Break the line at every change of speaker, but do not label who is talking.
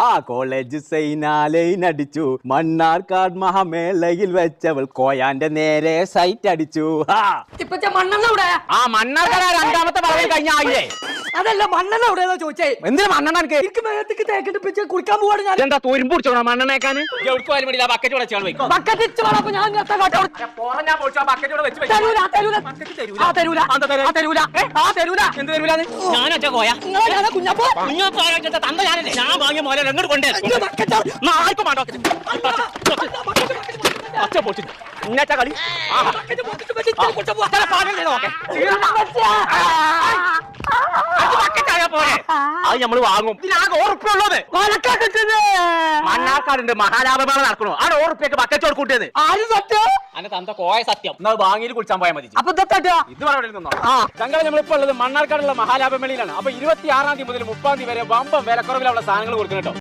ആ കോളേജ് സൈനാലൈനടിച്ചു, മണ്ണാർക്കാട് മഹാമേളയിൽ വെച്ചവൾ കോയാന്റെ നേരെ സൈറ്റ് അടിച്ചു.
ഇപ്പത്തെ മണ്ണെണ്ണ ഇവിടെ
ആ മണ്ണാർക്കാട് രണ്ടാമത്തെ പറവൽ കഴിഞ്ഞ ആയില്ലേ?
അതല്ല മണ്ണെണ്ണ എവിടെയാ ചോദിച്ചേ.
എന്തിനാ മണ്ണെണ്ണ
എനിക്ക് മേത്തേക്ക് തേക്കിട്ട് പിടിച്ച് കുളിക്കാൻ പോവാണ് ഞാൻ.
എന്താ തോരുമ്പ് പിടിച്ചോണോ മണ്ണെണ്ണേക്കാൻ? ബക്കറ്റ്
ബക്കറ്റ് ഇച്ച് വേണം. അപ്പൊ ഞാൻ
കളി അത് നമ്മള് വാങ്ങും. ഉറുപ്പുള്ളത് മണ്ണാർക്കാടുണ്ട് മഹാലാഭമേള നടക്കണോ? ആ 100 ഉറുപ്പ്യക്ക് ബക്കറ്റ് കൊടുക്കൂട്ടിയത്
ആരും സത്യം
അന്നെ തന്ത കോയ സത്യം. എന്നാൽ വാങ്ങിയിൽ കുളിച്ചാൻ പോയാൽ മതി.
അപ്പൊ
ഇത് ചങ്കള നമ്മളിപ്പോ ഉള്ളത് മണ്ണാർക്കാടുള്ള മഹാലാഭമേളയിലാണ്. അപ്പൊ 26-ാം തീയതി മുതൽ 30-ാം തീയതി വരെ വമ്പം വിലക്കുറവിലുള്ള സാധനങ്ങൾ കൊടുക്കണം കേട്ടോ.